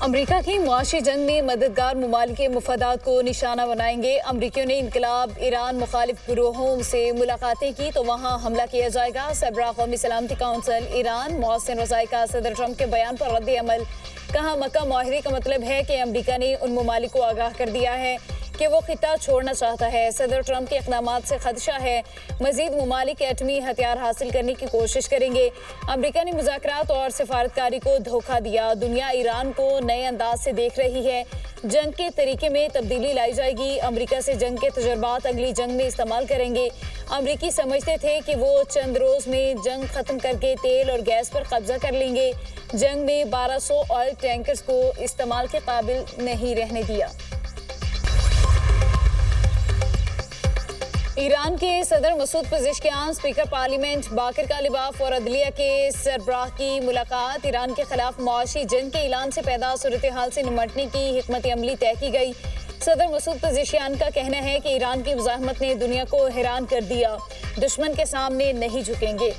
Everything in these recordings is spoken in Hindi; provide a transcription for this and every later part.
अमरीका की मुआशी जंग में मददगार ममालिक के मफादात को निशाना बनाएंगे। अमरीकियों ने इनकलाब ईरान मुखालिफ गिरोहों से मुलाकातें की तो वहाँ हमला किया जाएगा। सरबराह कौमी सलामती काउंसिल ईरान मोहसिन रज़ाई का सदर ट्रंप के बयान पर रद्द अमल। कहा मक्का मुआहदे का मतलब है कि अमरीका ने उन ममालिक को आगाह कर दिया है कि वो खिता छोड़ना चाहता है। सदर ट्रंप के इक़दामात से खदशा है मजीद ममालिक एटमी हथियार हासिल करने की कोशिश करेंगे। अमरीका ने मुज़ाकरात और सिफारतकारी को धोखा दिया। दुनिया ईरान को नए अंदाज से देख रही है। जंग के तरीके में तब्दीली लाई जाएगी। अमरीका से जंग के तजुर्बात अगली जंग में इस्तेमाल करेंगे। अमरीकी समझते थे कि वो चंद रोज़ में जंग ख़त्म करके तेल और गैस पर कब्जा कर लेंगे। जंग में 1200 ऑयल टैंकर्स को इस्तेमाल के काबिल नहीं रहने दिया। ईरान के सदर मसूद पज़ेश्कियान, स्पीकर पार्लियामेंट बाकर कालिबाफ और अदलिया के सरबराह की मुलाकात। ईरान के खिलाफ मुआशी जंग के ऐलान से पैदा सूरत हाल से निमटने की हिकमत अमली तय की गई। सदर मसूद पज़ेश्कियान का कहना है कि ईरान की मुज़ाहमत ने दुनिया को हैरान कर दिया। दुश्मन के सामने नहीं झुकेंगे।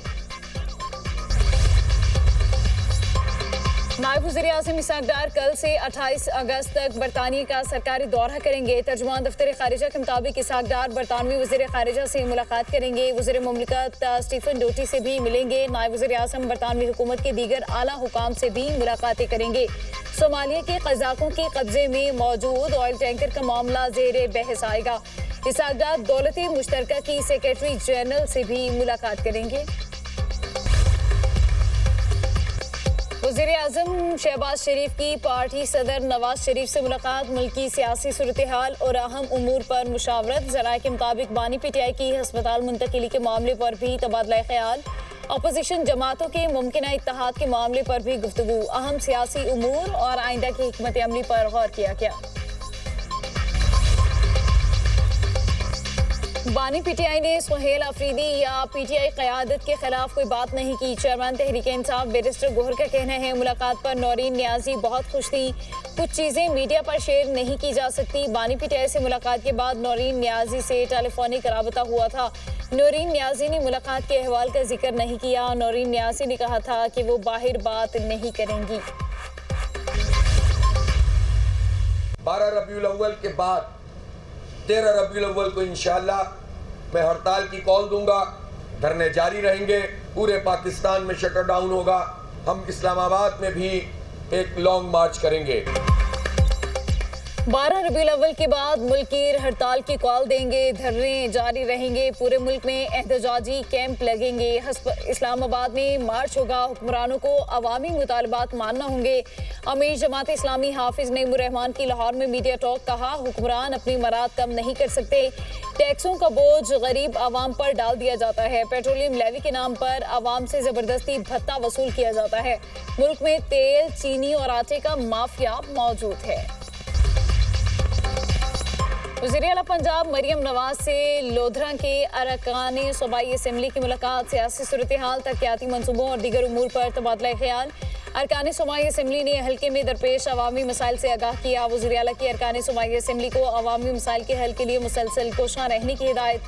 नायब वज़ीर आज़म इसहाक डार कल से 28 अगस्त तक बरतानिया का सरकारी दौरा करेंगे। तर्जुमान दफ्तर खारिजा के मुताबिक इसहाक डार बरतानवी वज़ीर खारिजा से मुलाकात करेंगे। वज़ीर मुमलिकत स्टीफन डोटी से भी मिलेंगे। नायब वज़ीर आज़म बरतानवी हुकूमत के दीगर आला हुकाम से भी मुलाकातें करेंगे। सोमालिया के कज़ाकों के कब्जे में मौजूद ऑयल टैंकर का मामला ज़ेर बहस आएगा। इसहाक डार दौलत मुश्तरका की सेक्रेटरी जनरल से भी मुलाकात करेंगे। वज़ीर आज़म शहबाज शरीफ की पार्टी सदर नवाज शरीफ से मुलाकात। मुल्की सियासी सूरत हाल और अहम उमूर पर मुशावरत। ज़राए के मुताबिक बानी पीटीआई की हस्पताल मुंतकिली के मामले पर भी तबादला ख्याल। अपोजिशन जमातों के मुमकिना इत्तेहाद के मामले पर भी गुफ्तगू। अहम सियासी उमूर और आइंदा की हिकमत अमली पर गौर किया गया। बानी पीटीआई ने सुहेल अफरीदी या पीटीआई क़यादत के खिलाफ कोई बात नहीं की। चेयरमैन तहरीक इंसाफ बैरिस्टर गोहर का कहना है मुलाकात पर नौरीन नियाजी बहुत खुश थी। कुछ चीज़ें मीडिया पर शेयर नहीं की जा सकती। बानी पीटीआई से मुलाकात के बाद नौरीन नियाजी से टेलीफोनिक राबता हुआ था। नौरीन नियाजी ने मुलाकात के अहवाल का जिक्र नहीं किया। नौरीन नियाजी ने कहा था कि वो बाहर बात नहीं करेंगी। 12 रबीउल अव्वल के बाद 13 रबीउल अव्वल को इंशाअल्लाह मैं हड़ताल की कॉल दूंगा। धरने जारी रहेंगे। पूरे पाकिस्तान में शटर डाउन होगा। हम इस्लामाबाद में भी एक लॉन्ग मार्च करेंगे। 12 रबीउल अव्वल के बाद मुल्क की हड़ताल की कॉल देंगे। धरने जारी रहेंगे। पूरे मुल्क में एहतजाजी कैंप लगेंगे। इस्लामाबाद में मार्च होगा। हुक्मरानों को अवामी मुतालबात मानना होंगे। अमीर जमात इस्लामी हाफिज नईमुर रहमान की लाहौर में मीडिया टॉक। कहा हुक्मरान अपनी मराद कम नहीं कर सकते। टैक्सों का बोझ गरीब आवाम पर डाल दिया जाता है। पेट्रोलियम लेवी के नाम पर आवाम से जबरदस्ती भत्ता वसूल किया जाता है। मुल्क में तेल, चीनी और आटे का माफिया मौजूद है। वज़ीर आला पंजाब मरियम नवाज से लोधरा के अरकान सूबाई असम्बली की मुलाकात। सियासी सूरत हाल, तरक्याती मनसूबों और दीगर उमूर पर तबादला ख्याल। अरकान सूबाई असम्बली ने हल्के में दरपेश अवामी मसाइल से आगाह किया। वज़ीर आला की अरकान सूबाई असम्बली को अवामी मसाइल के हल के लिए मुसलसल कोशां रहने की हिदायत।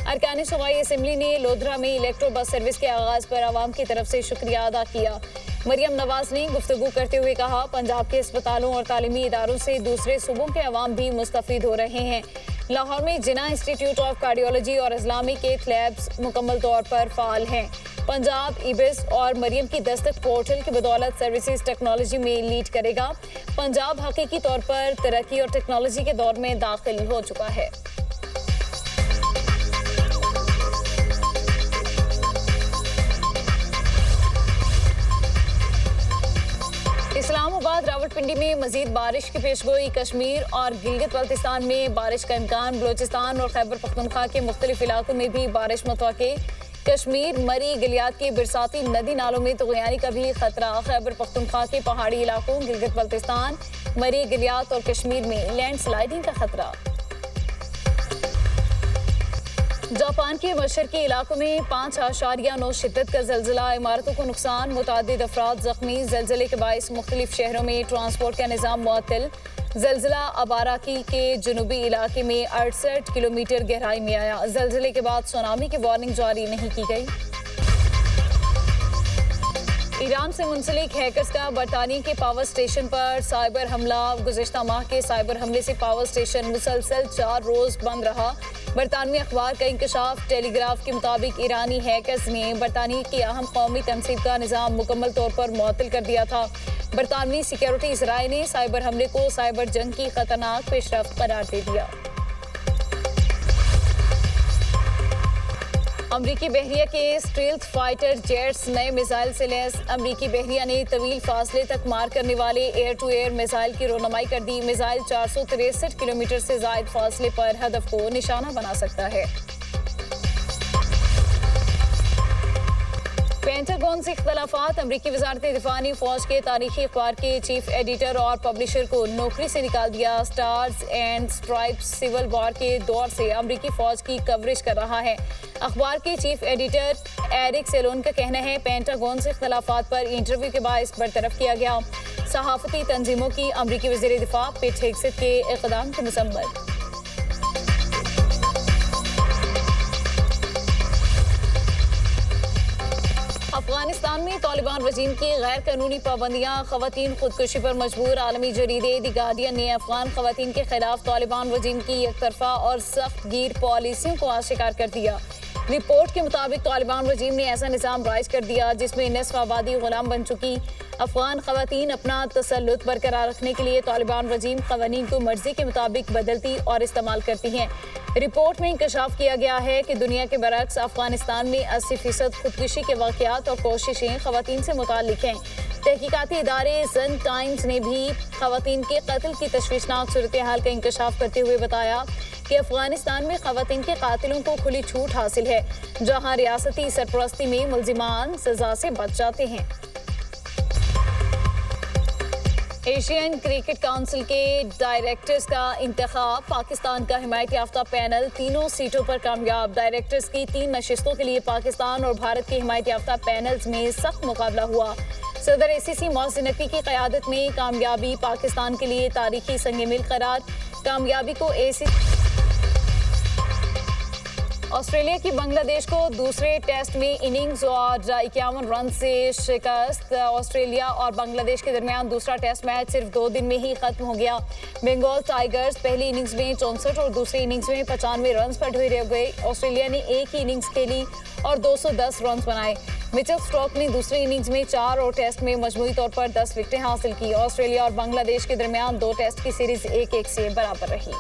अरकान सूबाई असम्बली ने लोधरा में इलेक्ट्रो बस सर्विस के आगाज़ पर आवाम की तरफ से शुक्रिया अदा किया। मरियम नवाज ने गुफ्तगू करते हुए कहा पंजाब के अस्पतालों और तालीमी इदारों से दूसरे सूबों के अवाम भी मुस्तफ़ीद हो रहे हैं। लाहौर में जिना इंस्टीट्यूट ऑफ कार्डियोलॉजी और इस्लामिक एथ लैब्स मुकम्मल तौर पर फ़ाल हैं। पंजाब ईबिस और मरियम की दस्तक पोर्टल की बदौलत सर्विसेज टेक्नोलॉजी में लीड करेगा। पंजाब हकीकी तौर पर तरक्की और टेक्नोलॉजी के दौर में दाखिल हो चुका है। इस्लामाबाद रावलपिंडी में मजीद बारिश की पेशगोई। कश्मीर और गिलगित बल्तिस्तान में बारिश का इम्कान। बलोचिस्तान और खैबर पख्तूनख्वा के मुख्तलिफ इलाकों में भी बारिश मुतवक्के। कश्मीर मरी गिलियात के बिरसाती नदी नालों में तुग़यानी का भी खतरा। खैबर पख्तूनख्वा के पहाड़ी इलाकों, गिलगित बल्तिस्तान, मरी गिलियात और कश्मीर में लैंडस्लाइडिंग का खतरा। जापान के मशरकी इलाकों में 5.9 शिद्दत का ज़लज़ला। इमारतों को नुकसान, मुतअद्दिद अफराद ज़ख्मी। ज़लज़ले के बाइस मुख्तलिफ शहरों में ट्रांसपोर्ट का निज़ाम मुअत्तल। ज़लज़ला अबाराकी के जनूबी इलाके में 68 किलोमीटर गहराई में आया। ज़लज़ले के बाद सुनामी की वार्निंग जारी नहीं की गई। ईरान से मुंसलिक हैकर्स का बरतानिया के पावर स्टेशन पर साइबर हमला। गुज़िश्ता माह के साइबर हमले से पावर स्टेशन मुसलसल 4 रोज बंद रहा। बरतानवी अखबार का इंकशाफ। टेलीग्राफ के मुताबिक ईरानी हैकर्स ने बरतानिया की अहम कौमी तनसीब का निज़ाम मुकम्मल तौर पर मुअत्तल कर दिया था। बरतानवी सिक्योरिटी इसराइल ने साइबर हमले को साइबर जंग की खतरनाक पेशरफ्त करार दे दिया। अमरीकी बहरिया के स्टील्थ फाइटर जेट्स नए मिसाइल से लैस। अमरीकी बहरिया ने तवील फासले तक मार करने वाले एयर टू एयर मिसाइल की रोनमाई कर दी। मिसाइल 463 किलोमीटर से ज़ायद फासले पर हदफ को निशाना बना सकता है। पेंटागन से इख्तलाफात। अमरीकी वजारत दिफा ने फौज के तारीखी अखबार के चीफ एडिटर और पब्लिशर को नौकरी से निकाल दिया। Stars and stripes civil war के दौर से अमरीकी फौज की कवरेज कर रहा है। अखबार के चीफ एडिटर एरिक सेलोन का कहना है पेंटागन से इख्तलाफात पर इंटरव्यू के बायस बरतरफ किया गया। सहाफती तंजीमों की अमरीकी वज़ीर दिफा पिट हेगसेथ के इक़दाम की मसम्मत। अफगानिस्तान में तालिबान रजीम की गैर कानूनी पाबंदियां। खवातीन खुदकुशी पर मजबूर। आलमी जरीदे द गार्डियन ने अफगान खवातीन के खिलाफ तालिबान रजीम की एकतरफा और सख्त गिर पॉलिसियों को आशिकार कर दिया। रिपोर्ट के मुताबिक तालिबान रजीम ने ऐसा निज़ाम राइज कर दिया जिसमें निस्फ आबादी गुलाम बन चुकी। अफगान खवातीन अपना तसल्लुत बरकरार रखने के लिए तालिबान रजीम कवानीन को मर्जी के मुताबिक बदलती और इस्तेमाल करती हैं। रिपोर्ट में इंकशाफ किया गया है कि दुनिया के बरक्स अफगानिस्तान में 80% खुदकुशी के वाक़यात और कोशिशें खवातीन से मुताल्लिक हैं। तहकीकाती इदारे सन टाइम्स ने भी खवातीन के कत्ल की तशवीशनाक सूरत हाल का इंकशाफ करते हुए बताया कि अफगानिस्तान में खवातीन के कातिलों को खुली छूट हासिल है, जहां रियासती सरपरस्ती में मुल्जिमान सजा से बच जाते हैं। एशियन क्रिकेट काउंसिल के डायरेक्टर्स का इंतखाब। पाकिस्तान का हिमायत याफ्ता पैनल 3 सीटों पर कामयाब। डायरेक्टर्स की 3 नशिस्तों के लिए पाकिस्तान और भारत के हिमायत याफ्ता पैनल्स में सख्त मुकाबला हुआ। सदर ACC मोहसिन नकवी की क़यादत में कामयाबी पाकिस्तान के लिए तारीखी संग मिल करार। कामयाबी को ऑस्ट्रेलिया की बांग्लादेश को दूसरे टेस्ट में इनिंग्स और 51 रन से शिकस्त। ऑस्ट्रेलिया और बांग्लादेश के दरमियान दूसरा टेस्ट मैच सिर्फ 2 दिन में ही खत्म हो गया। बंगाल टाइगर्स पहली इनिंग्स में 64 और दूसरी इनिंग्स में 95 रन पर ढुई रह गए। ऑस्ट्रेलिया ने एक ही इनिंग्स खेली और 210 रन बनाए। मिचेल स्टॉर्क ने दूसरी इनिंग्स में 4 और टेस्ट में मजमूई तौर पर 10 विकेटें हासिल की। ऑस्ट्रेलिया और बांग्लादेश के दरमियान 2 टेस्ट की सीरीज 1-1 से बराबर रही।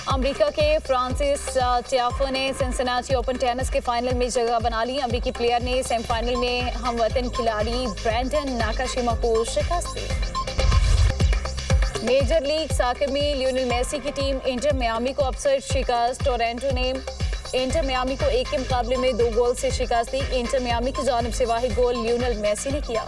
अमेरिका के फ्रांसिस टियाफो ने सिंसिनाटी ओपन टेनिस के फाइनल में जगह बना ली। अमेरिकी प्लेयर ने सेमीफाइनल में हमवतन खिलाड़ी ब्रैंडन नाकाशिमा को शिकस्त दी। मेजर लीग सॉकर में लियोनेल मेसी की टीम इंटर मियामी को अपसेट शिकस्त। टोरंटो ने इंटर मियामी को 1 के मुकाबले में 2 गोल से शिकस्त दी। इंटर मियामी की जानिब से वाहिद गोल लियोनेल मेसी ने किया।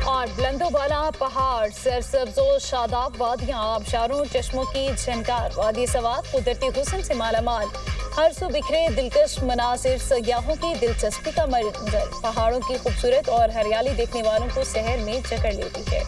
और बुलंदोबाला पहाड़, सरसब्ज़ो शादाब वादियाँ, आबशारों चश्मों की झनकार, वादी सवाद कुदरती हुस्न से मालामाल, हर सू बिखरे दिलकश मनासिर, सयाहों की दिलचस्पी का मंजर, पहाड़ों की खूबसूरत और हरियाली देखने वालों को शहर में जकड़ लेती है।